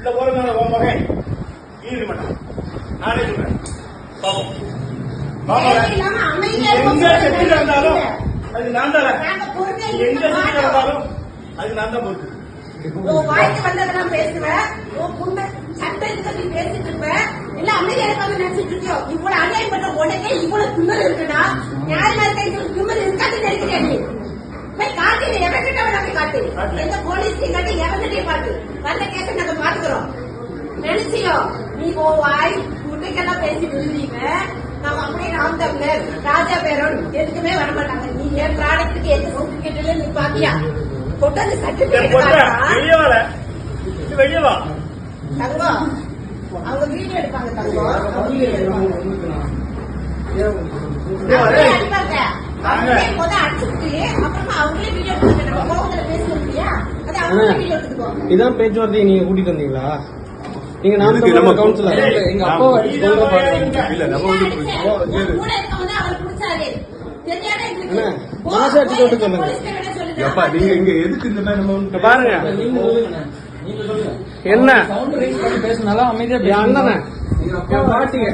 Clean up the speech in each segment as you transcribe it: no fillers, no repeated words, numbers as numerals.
இந்த போறதுனால உன் மகன் ஈடு மாட்டான். நானே சொல்றேன். எங்க செட்டில் இருந்தாலும் அது நான் தான். எங்க செட்டில் இருந்தாலும் அது நான் தான் பொறுப்பு. வாய்க்கு வந்ததெல்லாம் பேசுவேன், சட்டத்தை பேசிட்டு இருப்பேன். இல்ல அமைதியா இருக்காங்க நினைச்சிட்டு இருக்கோம். இவ்வளவு அநியாயம் பண்ற உடனே இவ்வளவு திமிர் இருக்குன்னா நியாயமா இருக்க எங்களுக்கு திமிர் இருக்காதுன்னு நினைக்கிறேன். நீ போய் காட்டு, எவங்கிட்ட வேணாங்க காட்டு, எந்த போலீஸ்லையும் காட்டு, எவங்கிட்டையும் காட்டு. வந்த கேஸை நாங்க பாத்துக்கிறோம். நினைச்சியோ நீ வாய் முட்டைக்கெல்லாம் பேசிட்டு இருந்தீங்க. நாம அப்படியே ராம் தமிழர் ராஜா பேரோடு எதுக்குமே வரமாட்டாங்க. நீ என் ப்ராடக்ட்டுக்கு எந்த சர்டிபிகேட்ல நீ பாத்தியா? கொண்டாந்து சர்டிபிகேட் வெளியே வா தங்கம். அவங்க வீடியோ எடுப்பாங்க தங்கம். அடிச்சுட்டு அப்புறமா அவங்களே வீடியோ பேசணும் இல்லையா? அது அவங்களே வீடியோ எடுத்துக்கோங்க. இதான் பேச்சுவார்த்தையை நீங்க கூட்டிட்டு வந்தீங்களா? நீங்க நம்ம கவுன்சிலர் எங்க அப்பா இல்ல நம்ம மனசாட்சி தொட்டு சொல்லுங்க. நீங்க இங்க எதுக்கு இந்த மாதிரி நம்ம பாருங்க என்ன பேசினாலும் அமைதியா அண்ணன் பாட்டிங்க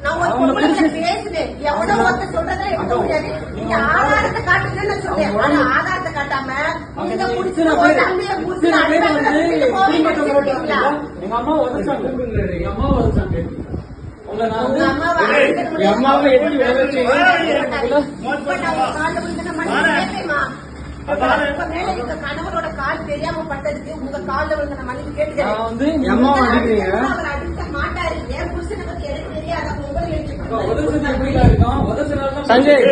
நான் ஒரு பொண்ணு பேசுறேன். எவ்வளவு ஒருத்த சொல்றதை எடுக்க முடியாது. நீங்க ஆதாரத்தை காட்டுங்கன்னு சொல்றேன். ஆனா ஆதாரத்தை காட்டாம நீங்க குடிச்சு எங்க அம்மா உதச்சாங்க. எங்க அம்மா உதச்சாங்க. அம்மாவை எப்படி கணவரோட கால் தெரியாம பட்டதுக்கு உங்க கால விழுந்த மன்னிப்பு கேட்டுக்கிறேன். மாட்டாரு. என் புருஷனை பத்தி எனக்கு தெரியாத சஞ்சய்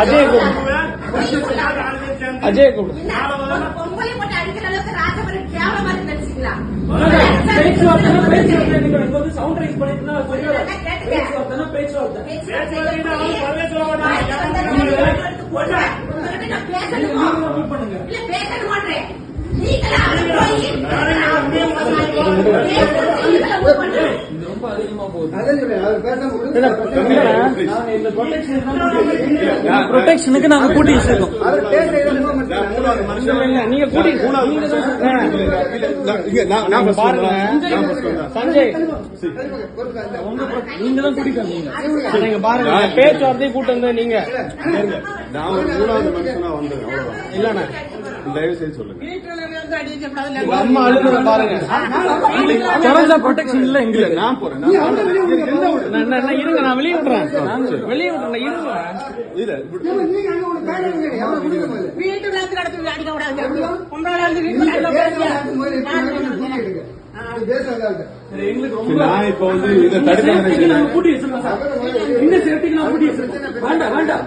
அஜய் பொங்கலை போட்டு அடிக்கிற அளவுக்கு ராஜபுரம் கேவலமா நினைச்சீங்களா? பேச மாட்டேன். ப்ரொடெக்ஷனுக்கு நாங்க கூட்டி வச்சிருக்கோம். நீங்க கூட்டி பாருங்க சஞ்சய், நீங்க தான் கூட்டிட்டு வந்தீங்க. நீங்க பாருங்க பேச்சுவார்த்தையை கூட்டு வந்த நீங்க. நான் ஒரு 3வது மனுஷனா வந்தேன். இல்லண்ணா தயவு செய்து சொல்லுங்க. அம்மா அழுகுற பாருங்க. ப்ரொடெக்ஷன் இல்ல எங்களுக்கு. நான் போறேன். இருங்க, நான் வெளியே விடுறேன். வெளியே விடுறேன். இருங்க வீட்டுல இருந்து நடத்தி அடிக்க விடாது. நான் இப்ப வந்து இதை தடுக்க கூட்டி வச்சிருக்கேன் சார். இந்த சேஃப்டிக்கு நான் கூட்டி வச்சிருக்கேன். வேண்டாம் வேண்டாம்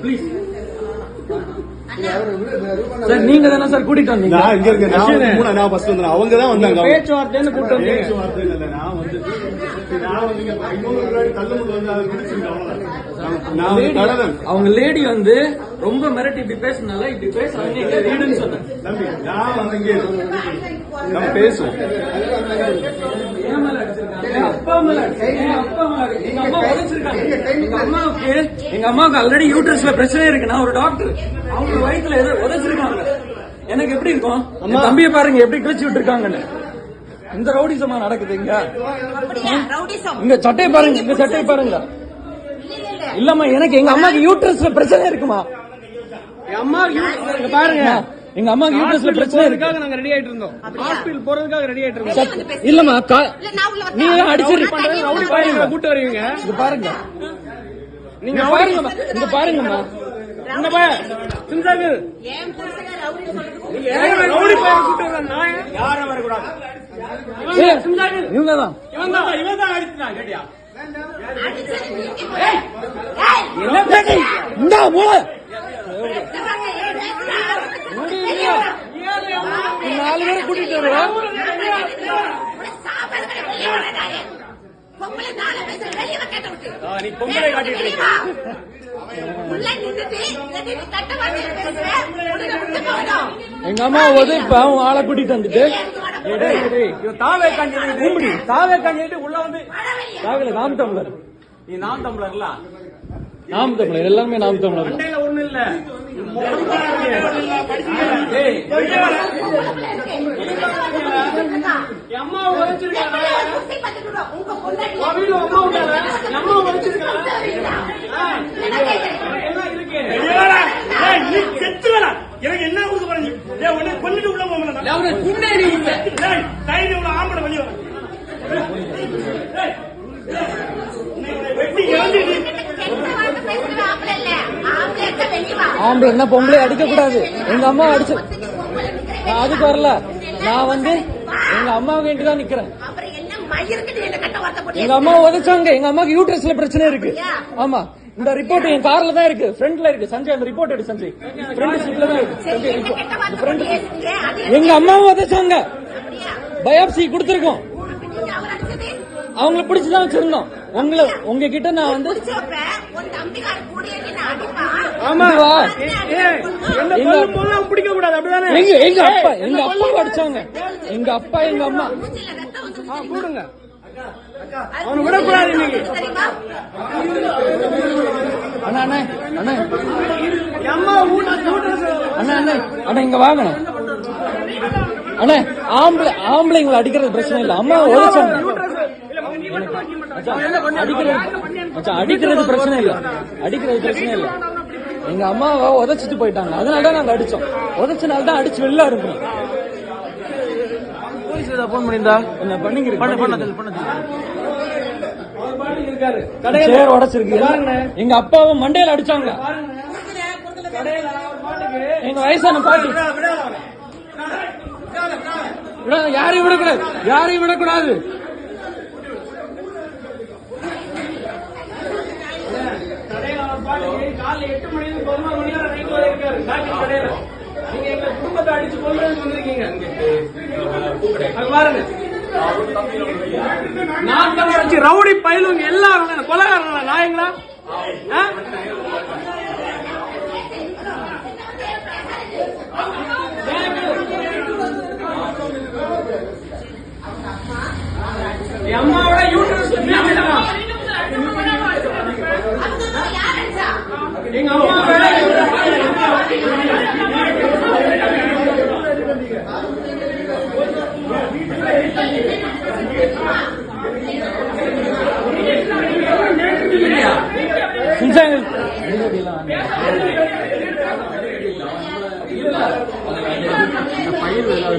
ப்ளீஸ் சார். நீங்க தானே சார் கூட்டிட்டு வந்தீங்க? நான் இங்க இருக்கேன். நான் ஃபர்ஸ்ட் வந்தேன். அவங்க தான் வந்தாங்க. பேச்சுவார்த்தைன்னு கூட்டு வந்தீங்க. பேச்சுவார்த்தை இல்ல. நான் வந்து தள்ளுமுள்ள வந்து அதை பிடிச்சிருக்கேன். அவ்வளவுதான். அவங்க லேடி வந்து ரொம்ப மிரட்டி இப்படி பேசினால இப்படி பேசுறாங்க. எங்க வீடுன்னு சொன்னேன். நான் வந்து இங்கே நம்ம பேசுவோம். எங்க அம்மாவுக்கு ஆல்ரெடி யூட்ரஸ்ல பிரச்சனை இருக்கு. நான் ஒரு டாக்டர். அவங்க வயிற்றுல ஏதோ உதச்சிருக்காங்க. எனக்கு எப்படி இருக்கும்? தம்பியை பாருங்க எப்படி கிழிச்சு விட்டுருக்காங்கன்னு. இந்த ரவுடிசமா நடக்குது இங்க. இங்க சட்டையை பாருங்க. இங்க சட்டையை பாருங்க. இல்லம்மா, எனக்கு எங்க அம்மாக்கு யூட்ரஸ்ல பிரச்சனை இருக்குமா? எங்க அம்மா பாருங்க. எங்க அம்மாக்கு யூட்ரஸ்ல பிரச்சனை இருக்காக நாங்க ரெடி ஆயிட்டு இருந்தோம். ஹாஸ்பிடல் போறதுக்காக ரெடி ஆயிட்டு இருந்தோம். இல்லம்மா, நீங்க அடிச்சு கூட்டு வருவீங்க. இங்க பாருங்க. நீங்க பாருங்கம்மா. இங்க பாருங்கம்மா. இங்க பாரு சிந்தாகு. ரவுடி பையன் கூட்டு வர நான் யாரும் வரக்கூடாது. இவங்கதான் இவன் அடிச்சுனா கேட்டியா? இந்த மூல 4 பேரை கூட்டிட்டு வருவோம். நீ பொங்கலை காட்டிட்டு இருக்க. எங்க அம்மா பாவம் ஆளை கூட்டிட்டு வந்துட்டு தாவே காஞ்சிட்டு உள்ள வந்து தாவில காமிட்டோம்ல. நீ நாம் தமிழர்ல நாம் தமிழர் எல்லாமே நாம் தமிழர் தான். மண்டையில ஒண்ணு இல்ல அம்மாவை வச்சிருக்காங்க அம்மா வச்சிருக்காங்க எனக்கு என்ன கொடுக்க போறீங்க? உடனே கொண்டுட்டு உள்ள போக ஆம்பளை வெளியே வெட்டி ஆம்பளை என்ன பொம்பளை அடிக்க கூடாது. எங்க அம்மா அடிச்சு நான் அதுக்கு வரல. நான் வந்து எங்க அம்மாவை வேண்டி தான் நிக்கிறேன். எங்க அம்மா உதைச்சாங்க. எங்க அம்மாக்கு யூட்ரஸ்ல பிரச்சனை இருக்கு. ஆமா, இந்த ரிப்போர்ட் என் கார்ல தான் இருக்கு, ஃப்ரண்ட்ல இருக்கு. சஞ்சய் அந்த ரிப்போர்ட் எடு சஞ்சய், ஃப்ரண்ட் சீட்ல தான் இருக்கு. எங்க அம்மாவும் உதைச்சாங்க. பயாப்சி கொடுத்திருக்கோம். அவங்கள பிடிச்சுதான் வச்சிருந்தோம். உங்ககிட்ட நான் வந்து பிடிக்க கூடாது அப்படிதானே? எங்க அப்பா அடிச்சாங்க. எங்க அப்பா எங்க அம்மா கூடுங்க அவனு விடக்கூடாது இன்னைக்கு. அண்ணா அண்ணா அண்ணா அம்மா அண்ணா அண்ணா அண்ணா இங்க வாங்க அண்ணா. ஆம்பளைங்களை அடிக்கிறது பிரச்சனை இல்ல. அம்மா உழைச்சாங்க. அடிக்கிறது பிரச்சனை இல்ல. அடிக்கிறது பிரச்சனை இல்ல. எங்க அம்மாவை உதைச்சிட்டு போயிட்டாங்க. அதனாலதான் நாங்க அடிச்சோம். உதைச்சனால்தான் அடிச்சு வெளில இருக்கணும். போன் பண்ணிருந்தா என்ன பண்ணிக்கிறேன் இருக்காரு சேர் உடைச்சிருக்கு. எங்க அப்பாவை மண்டையில அடிச்சாங்க. எங்க வயசான பாட்டி யாரையும் விடக்கூடாது. யாரையும் விடக்கூடாது. காலைல 8 மணி 11 மணி வரை நைட் வரை இருக்காரு கடையில. நீங்க எங்க குடும்பத்தை அடிச்சு கொல்றதுக்கு வந்திருக்கீங்க. பாருங்க, நான் தான் அடிச்சு ரவுடி பயிலுங்க எல்லாரும் கொலைகாரங்களா நாயங்களா? அம்மாவோட யூட்ரஸ் எங்க அம்மா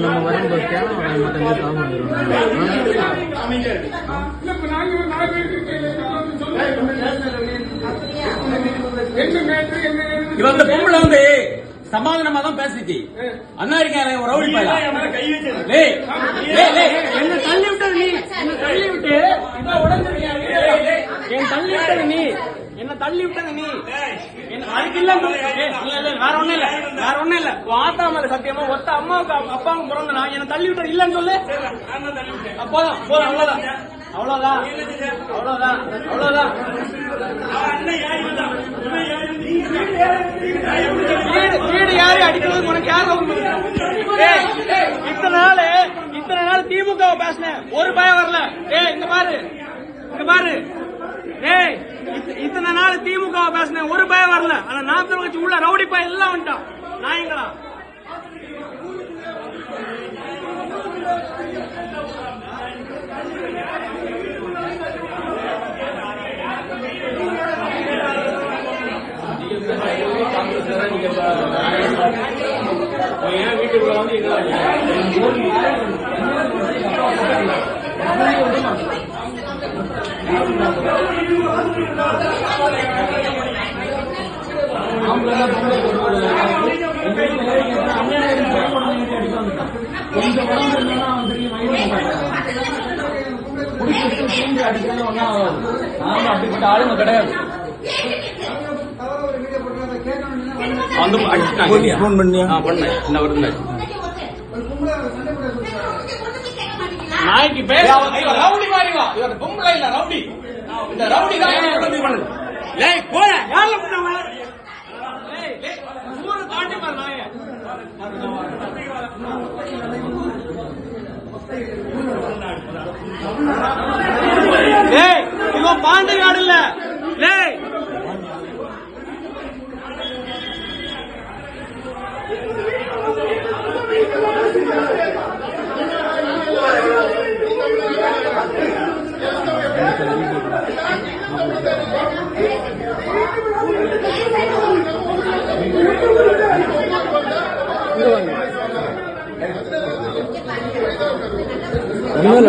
பயிர் நம்ம வரும்போது இவங்க பொம்பளை வந்து சமாதானமா தான் பேசிச்சு. அண்ணா இருக்காரு ஒரு ரவுடி பையன் என்ன தள்ளி விட்டது நீ. என்ன தள்ளி விட்டு என் தள்ளி விட்டது நீ. என்ன தள்ளி விட்டது நீ. அதுக்கு இல்ல வேற ஒண்ணும் இல்ல. வேற ஒண்ணும் இல்ல. ஆத்தா மேல சத்தியமா ஒத்த அம்மாவுக்கு அப்பாவுக்கு பிறந்தனா என்ன தள்ளி விட்டது இல்லன்னு சொல்லு. அப்போதான் போதும். அவ்வளவுதான் அவ்வளவுதான் அவ்வளவுதான் அவ்வளவுதான். வீடு யாரு அடிக்கிறது உனக்கு யாரு? இத்தனை நாள் திமுக பேசினேன், ஒரு பயம் வரல. இங்க பாரு இத்தனை நாள் திமுக பேசினேன், ஒரு பயம் வரல. ஆனா நாற்பது கட்சி உள்ள ரவுடி பயம் எல்லாம் வந்துட்டான் நாயங்களா. வீட்டுக்குள்ள வந்து அப்படிப்பட்ட ஆளுங்க கிடையாது. போன் பண்ணியா? பண்ணேன். என்ன வருது நாய்க்கு பேர் ரவுடி மாதிரி வா. இவர் பொம்பளை இல்ல ரவுடி. இந்த ரவுடி தான் போல யாருல பண்ணாம ஊரு தாண்டி பாரு நாய. இவன் பாண்டிகாடு இல்ல.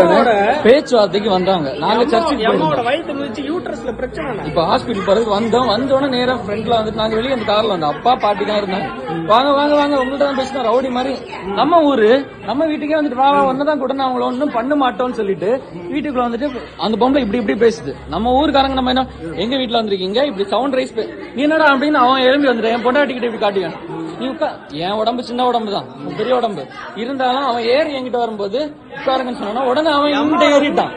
இல்ல பேச்சுவார்த்தைக்கு வந்தாங்க. நாங்க சர்ச்சுக்கு அம்மாவோட போயிருந்தோம். வயிற்று மிதிச்சு யூட்ரஸ்ல பிரச்சனை. இப்ப ஹாஸ்பிட்டல் போறதுக்கு வந்தோடனே நேரா ஃப்ரெண்ட்ல வந்துட்டு நாங்க வெளியே அந்த கார்ல வந்தோம். அப்பா பாட்டி தான் இருந்தாங்க. வாங்க வாங்க வாங்க உங்கள்ட்ட தான் பேசினா ரவுடி மாதிரி. நம்ம ஊரு நம்ம வீட்டுக்கே வந்துட்டு வா ஒன்னதான் கூட நான் அவங்கள ஒன்னும் பண்ண மாட்டோம்னு சொல்லிட்டு வீட்டுக்குள்ள வந்துட்டு அந்த பொம்பளை இப்படி பேசுது. நம்ம ஊருக்காரங்க நம்ம என்ன எங்க வீட்டுல வந்திருக்கீங்க இப்படி சவுண்ட் ரைஸ் நீ என்னடா அப்படின்னு அவன் எழும்பி வந்துட்டு என் பொண்டாட்டிக்கிட்ட இப்படி காட்டிக்கான். நீ என் உடம்பு சின்ன உடம்பு தான் பெரிய உடம்பு இருந்தாலும் அவன் ஏறி என்கிட்ட வரும்போது உட்காருங்கன்னு சொன்னா உடனே அவன் என்கிட்ட ஏறிட்டான்.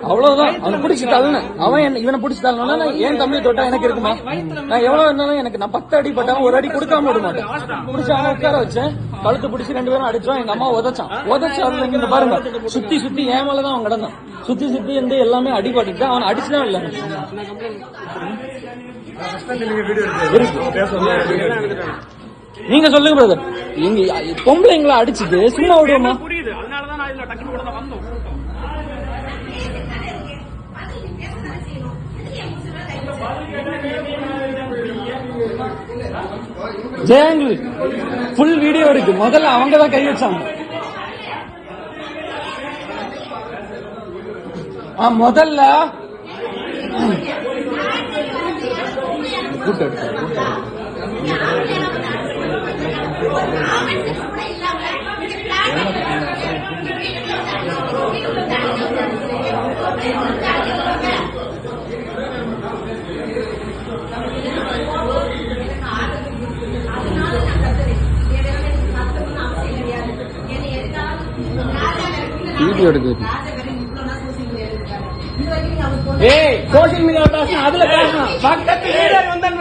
அவ்வளவுதான். அவனை பிடிச்சி தள்ளனேன். அவன் இவனை பிடிச்சி தள்ளனா ஏன் தம்பியை தொட்டா எனக்கு இருக்குமா? நான் எவ்வளவு இருந்தாலும் எனக்கு நான் 10 அடி பட்டாலும் ஒரு அடி கொடுக்காம விட மாட்டேன். பிடிச்சி அவனை உட்கார வச்சேன். கழுத்து பிடிச்சி 2 பேரும் அடிச்சோம். எங்க அம்மா உதச்சு அதுல இங்க பாருங்க சுத்தி என் மேலதான் அவன் கிடந்தான். சுத்தி இருந்து எல்லாமே அடிபட்டு அவன் அடிச்சுதான் இல்ல. நீங்க சொல்லுங்க பிரதர். எங்க பொம்பளைங்களை அடிச்சுட்டு சும்மா விடுவோமா? புரியுது. அதனாலதான் நான் இதுல டக்குனு கூட தான் வந்தோம். ஜெயங்கள் ஃபுல் வீடியோ இருக்கு. முதல்ல அவங்க தான் கை வச்சாங்க. முதல்ல வீடியோ எடுக்குது. ஏய் சோசியல் மீடியா பேசணும், அதுல பேசணும். பக்கத்து வீரர் வந்தன்